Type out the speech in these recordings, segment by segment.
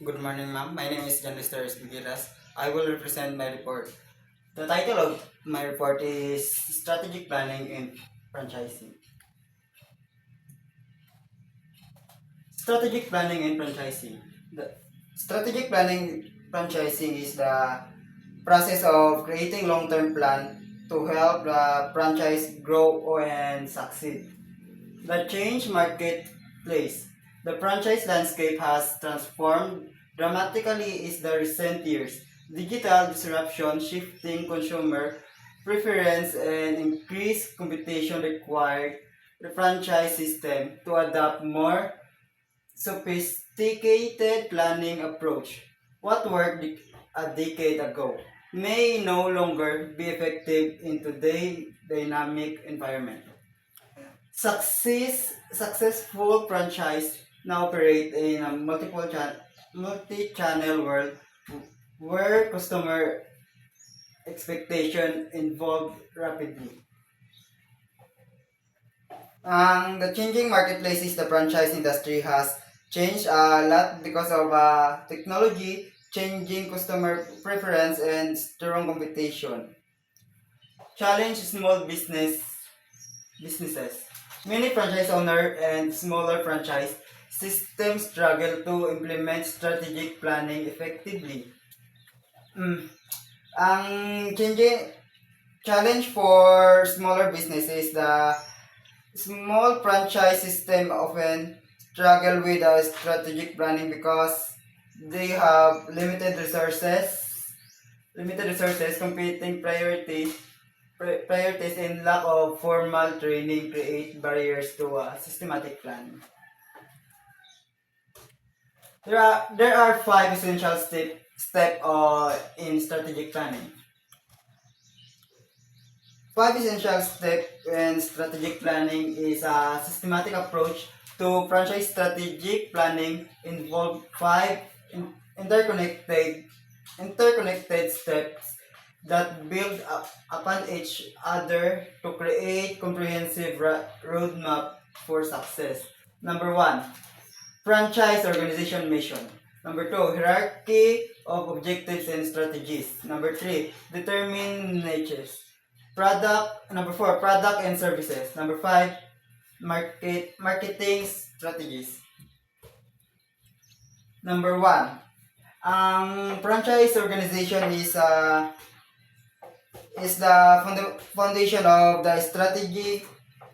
Good morning, ma'am. My name is John Lister Esquivilas. I will represent my report. The title of my report is Strategic Planning in Franchising. Strategic Planning in Franchising. The strategic planning franchising is the process of creating long-term plan to help the franchise grow and succeed. The change marketplace. The franchise landscape has transformed dramatically in the recent years. Digital disruption, shifting consumer preference, and increased competition required the franchise system to adopt more sophisticated planning approach. What worked a decade ago may no longer be effective in today's dynamic environment. Successful franchise now operate in a multi-channel world where customer expectation evolve rapidly. The changing marketplace is the franchise industry has changed a lot because of technology, changing customer preference, and strong competition. Challenge businesses. Many franchise owners and smaller franchise systems struggle to implement strategic planning effectively. Mm. Ang changing challenge for smaller businesses, the small franchise system often struggle with strategic planning because they have limited resources, competing priorities and lack of formal training create barriers to systematic planning. There are five essential step in strategic planning. Five essential step in strategic planning is a systematic approach to franchise. Strategic planning involve five interconnected steps that build upon each other to create comprehensive roadmap for success. Number one, franchise organization mission. Number two, hierarchy of objectives and strategies. Number three, determine niches. Number four, product and services. Number five, marketing strategies. Number one, franchise organization is the foundation of the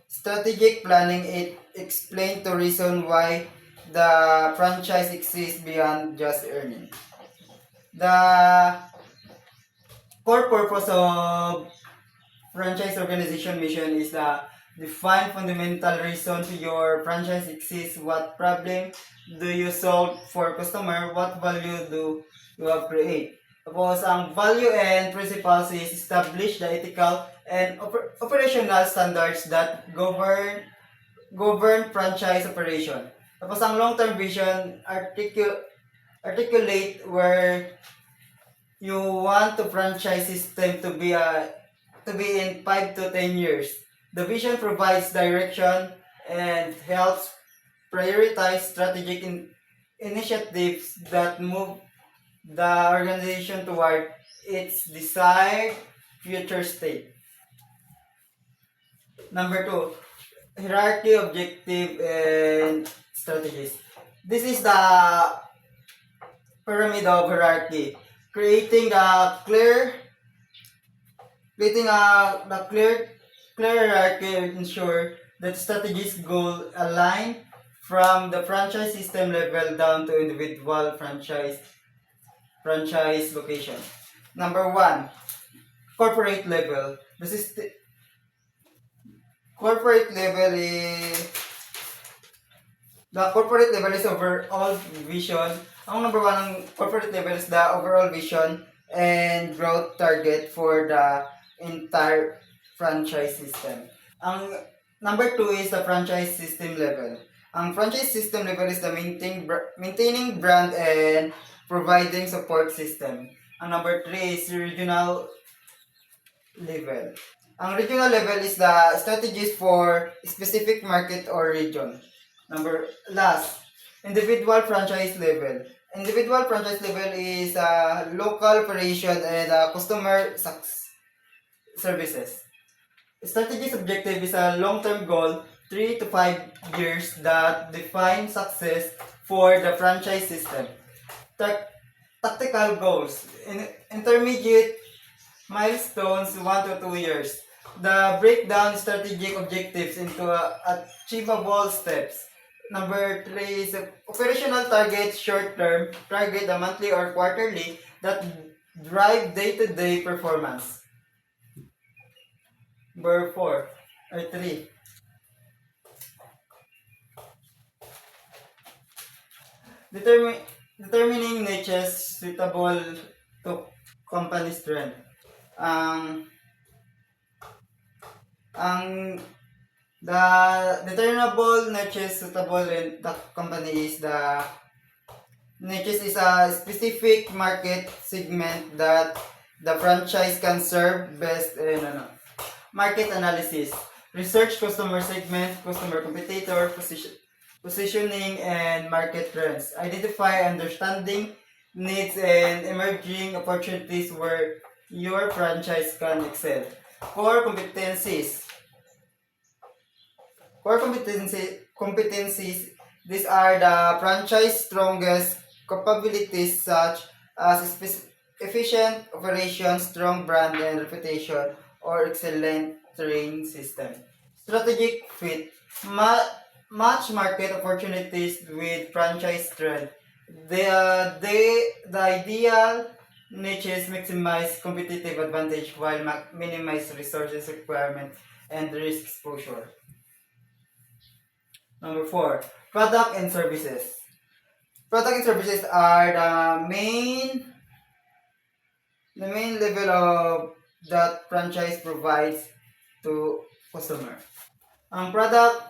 strategic planning. It explains the reason why the franchise exists beyond just earning. The core purpose of franchise organization mission is the define fundamental reason to your franchise exists. What problem do you solve for customer? What value do you have create? Tapos, ang value and principles is establish the ethical and operational standards that govern franchise operation. Tapos, ang long-term vision articulate where you want to franchise system to be in 5 to 10 years. The vision provides direction and helps prioritize strategic initiatives that move the organization toward its desired future state. Number two, hierarchy, objective, and strategies. This is the pyramid of hierarchy, creating a clear the clear hierarchy ensure that strategies goal align from the franchise system level down to individual franchise location. Number one, corporate level. Corporate level is the corporate level is overall vision. Ang number one ng corporate level is the overall vision and growth target for the entire franchise system. Ang number two is the franchise system level. Ang franchise system level is the maintaining brand and providing support system. Ang number three is regional level. Ang regional level is the strategies for specific market or region. Individual franchise level. Individual franchise level is local operation and customer services. Strategy's objective is a long-term goal, 3 to 5 years that define success for the franchise system. Tactical goals. Intermediate milestones, 1 to 2 years. The breakdown strategic objectives into achievable steps. Number 3 is operational targets, short term, target the monthly or quarterly that drive day-to-day performance. Number 4 or 3. Determining niches suitable to company strength. Ang the determinable niches suitable in the company is the niches is a specific market segment that the franchise can serve best in market analysis, research customer segment, customer competitor, positioning, and market trends. Identify understanding needs and emerging opportunities where your franchise can excel. Core competencies. Core competencies, these are the franchise strongest capabilities such as efficient operations, strong brand and reputation, or excellent training system. Strategic fit. Match market opportunities with franchise strength. The ideal niches maximize competitive advantage while minimize resources requirement and risk exposure. Number 4, product and services. Product and services are the main level of that franchise provides to customer. Ang product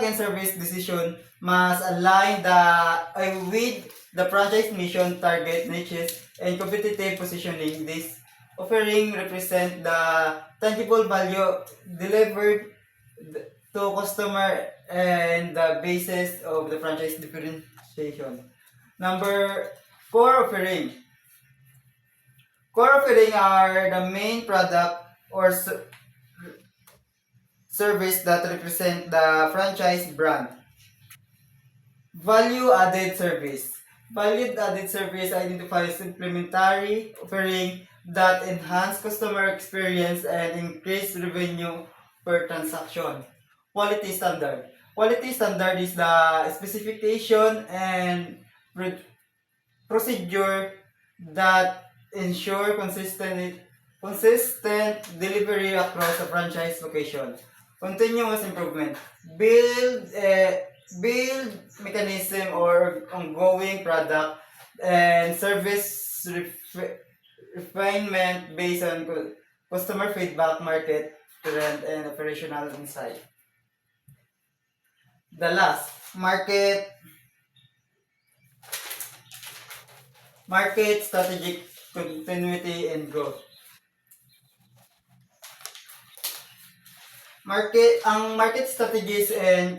and service decision must align with the franchise mission, target niches, and competitive positioning. This offering represent the tangible value delivered to customer and the basis of the franchise differentiation. Number 4, offering. Core offering are the main product or service that represent the franchise brand. Value added service. Value added service identifies supplementary offering that enhance customer experience and increase revenue per transaction. Quality standard. Quality standard is the specification and procedure that ensure consistent delivery across a franchise location. Continuous improvement. Build mechanism or ongoing product and service refinement based on customer feedback, market trend, and operational insight. The last, market strategic continuity and growth. Market strategies and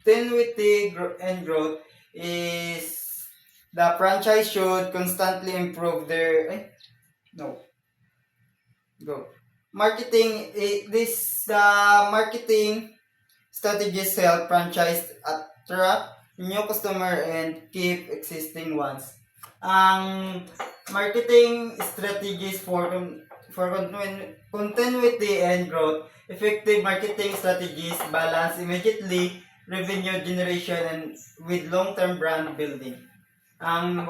continuity and growth is the franchise should constantly improve their marketing. Marketing strategies help franchise attract new customer and keep existing ones. Ang marketing strategies for continuity and growth. Effective marketing strategies balance immediately revenue generation and with long-term brand building. Ang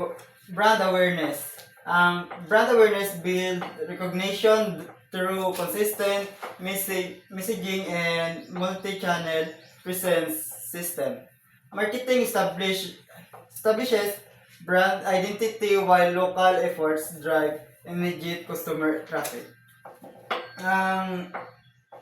brand awareness. Ang brand awareness build recognition through consistent messaging and multi-channel presence system. Marketing establishes brand identity while local efforts drive immediate customer traffic. Ang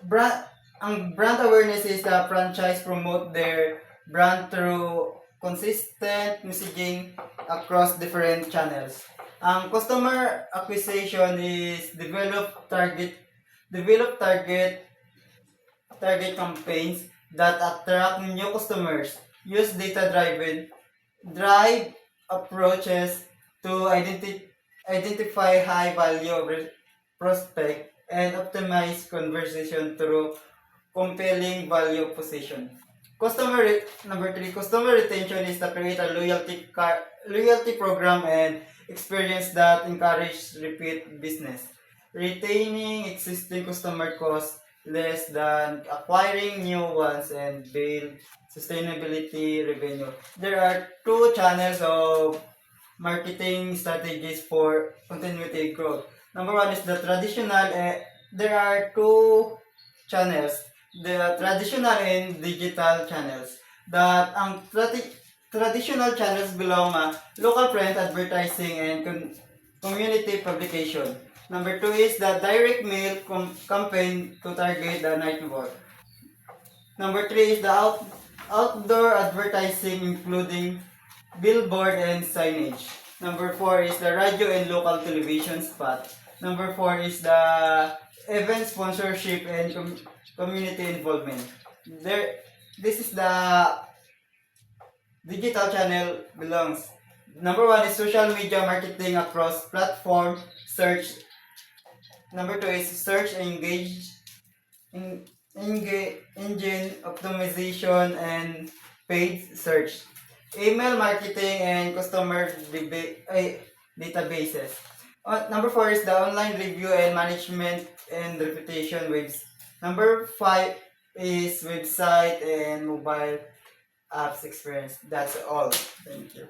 brand awareness is the franchise promote their brand through consistent messaging across different channels. Ang customer acquisition is develop target campaigns that attract new customers. use data-driven drive approaches to identify high-value prospect and optimize conversation through compelling value position. Number three, customer retention is to create a loyalty program and experience that encourage repeat business. Retaining existing customer costs less than acquiring new ones and build sustainability revenue. There are two channels of marketing strategies for continuity growth. Number one is the traditional. There are two channels, the traditional and digital channels. That ang traditional channels belong local print advertising and community publication. Number two is the direct mail campaign to target the night work. Number three is the outdoor advertising including billboard and signage. Number four is the radio and local television spot. Number four is the event sponsorship and community involvement. This is the digital channel belongs. Number one is social media marketing across platform search. Number two is search engine optimization and paid search. Email marketing and customer databases. Number four is the online review and management and reputation waves. Number five is website and mobile apps experience. That's all. Thank you.